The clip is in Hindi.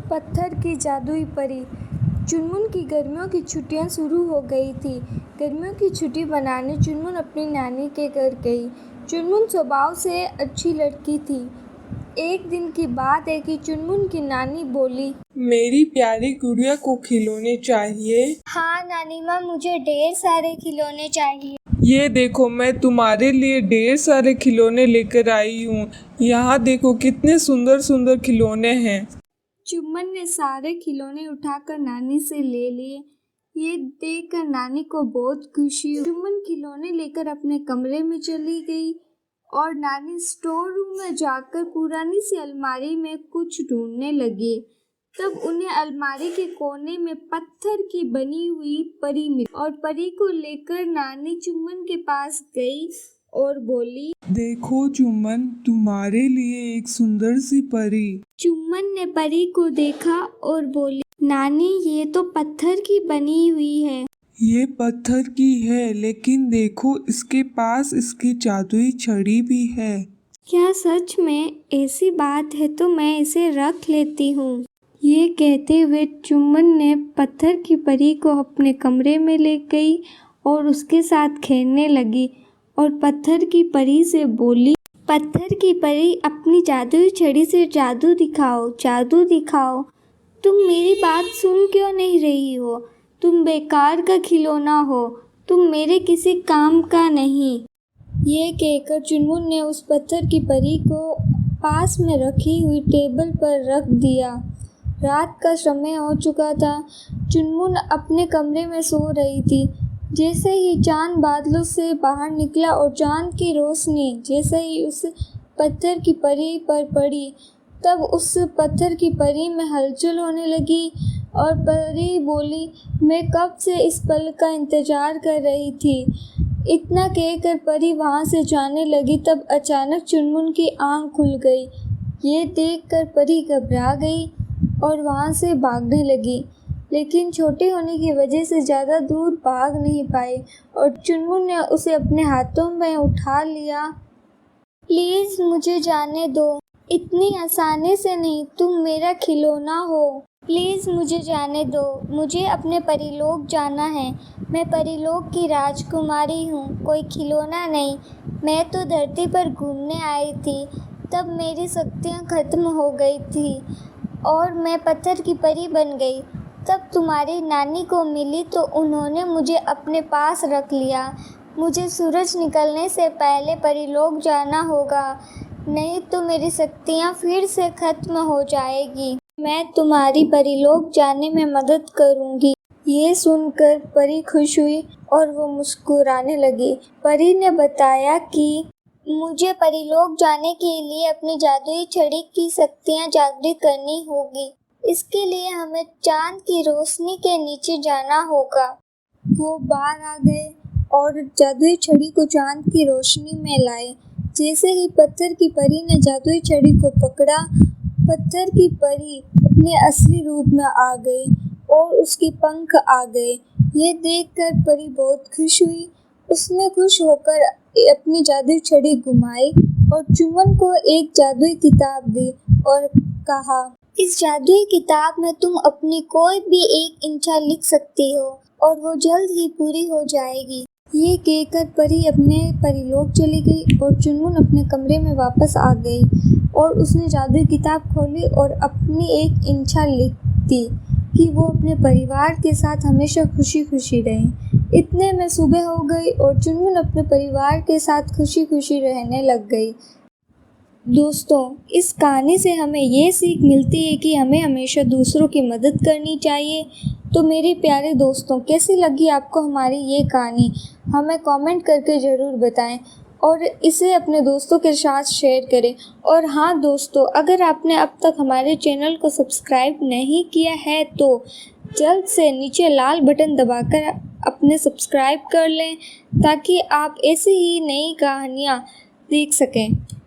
पत्थर की जादुई परी। चुनमुन की गर्मियों की छुट्टियां शुरू हो गई थी। गर्मियों की छुट्टी मनाने चुनमुन अपनी नानी के घर गई। चुनमुन स्वभाव से अच्छी लड़की थी। एक दिन की बात है कि चुनमुन की नानी बोली, मेरी प्यारी गुड़िया को खिलौने चाहिए। हाँ नानी माँ, मुझे ढेर सारे खिलौने चाहिए। ये देखो, मैं तुम्हारे लिए ढेर सारे खिलौने लेकर आई हूँ। यहाँ देखो कितने सुंदर सुंदर खिलौने हैं। चुनमुन ने सारे खिलौने उठाकर नानी से ले लिए। ये देखकर नानी को बहुत खुशी हुई। चुनमुन खिलौने लेकर अपने कमरे में चली गई और नानी स्टोर रूम में जाकर पुरानी सी अलमारी में कुछ ढूंढने लगी। तब उन्हें अलमारी के कोने में पत्थर की बनी हुई परी मिली और परी को लेकर नानी चुनमुन के पास गई और बोली, देखो चुम्बन, तुम्हारे लिए एक सुंदर सी परी। चुम्बन ने परी को देखा और बोली, नानी ये तो पत्थर की बनी हुई है। ये पत्थर की है, लेकिन देखो इसके पास इसकी जादुई छड़ी भी है। क्या सच में? ऐसी बात है तो मैं इसे रख लेती हूँ। ये कहते हुए चुम्बन ने पत्थर की परी को अपने कमरे में ले गई और उसके साथ खेलने लगी और पत्थर की परी से बोली, पत्थर की परी अपनी जादुई छड़ी से जादू दिखाओ, जादू दिखाओ। तुम मेरी बात सुन क्यों नहीं रही हो? तुम बेकार का खिलौना हो, तुम मेरे किसी काम का नहीं। ये कहकर चुनमुन ने उस पत्थर की परी को पास में रखी हुई टेबल पर रख दिया। रात का समय हो चुका था। चुनमुन अपने कमरे में सो रही थी। जैसे ही चांद बादलों से बाहर निकला और चांद की रोशनी जैसे ही उस पत्थर की परी पर पड़ी, तब उस पत्थर की परी में हलचल होने लगी और परी बोली, मैं कब से इस पल का इंतजार कर रही थी। इतना कहकर परी वहाँ से जाने लगी। तब अचानक चुनमुन की आँख खुल गई। ये देखकर परी घबरा गई और वहाँ से भागने लगी, लेकिन छोटे होने की वजह से ज़्यादा दूर भाग नहीं पाई और चुनमुन ने उसे अपने हाथों में उठा लिया। प्लीज़ मुझे जाने दो, इतनी आसानी से नहीं, तुम मेरा खिलौना हो। प्लीज़ मुझे जाने दो, मुझे अपने परीलोक जाना है। मैं परीलोक की राजकुमारी हूँ, कोई खिलौना नहीं। मैं तो धरती पर घूमने आई थी, तब मेरी शक्तियाँ ख़त्म हो गई थी और मैं पत्थर की परी बन गई। तब तुम्हारी नानी को मिली तो उन्होंने मुझे अपने पास रख लिया। मुझे सूरज निकलने से पहले परीलोक जाना होगा, नहीं तो मेरी शक्तियाँ फिर से ख़त्म हो जाएगी। मैं तुम्हारी परीलोक जाने में मदद करूँगी। ये सुनकर परी खुश हुई और वो मुस्कुराने लगी। परी ने बताया कि मुझे परीलोक जाने के लिए अपनी जादुई छड़ी की शक्तियाँ जागृत करनी होगी। इसके लिए हमें चांद की रोशनी के नीचे जाना होगा। वो बाहर आ गए और जादुई छड़ी को चांद की रोशनी में लाए। जैसे ही पत्थर की परी ने जादुई छड़ी को पकड़ा, पत्थर की परी अपने असली रूप में आ गई और उसके पंख आ गए। ये देखकर परी बहुत खुश हुई। उसने खुश होकर अपनी जादुई छड़ी घुमाई और चुम्बन को एक जादुई किताब दी और कहा, इस जादुई किताब में तुम अपनी कोई भी एक इच्छा लिख सकती हो और वो जल्द ही पूरी हो जाएगी। ये कहकर परी अपने परीलोक चली गई और चुनमुन अपने कमरे में वापस आ गई और उसने जादुई किताब खोली और अपनी एक इच्छा लिख दी कि वो अपने परिवार के साथ हमेशा खुशी खुशी रहें। इतने में सुबह हो गई और चुनमुन अपने परिवार के साथ खुशी खुशी रहने लग गई। दोस्तों, इस कहानी से हमें ये सीख मिलती है कि हमें हमेशा दूसरों की मदद करनी चाहिए। तो मेरे प्यारे दोस्तों, कैसी लगी आपको हमारी ये कहानी? हमें कमेंट करके ज़रूर बताएं और इसे अपने दोस्तों के साथ शेयर करें। और हाँ दोस्तों, अगर आपने अब तक हमारे चैनल को सब्सक्राइब नहीं किया है तो जल्द से नीचे लाल बटन दबाकर अपने सब्सक्राइब कर लें, ताकि आप ऐसी ही नई कहानियाँ देख सकें।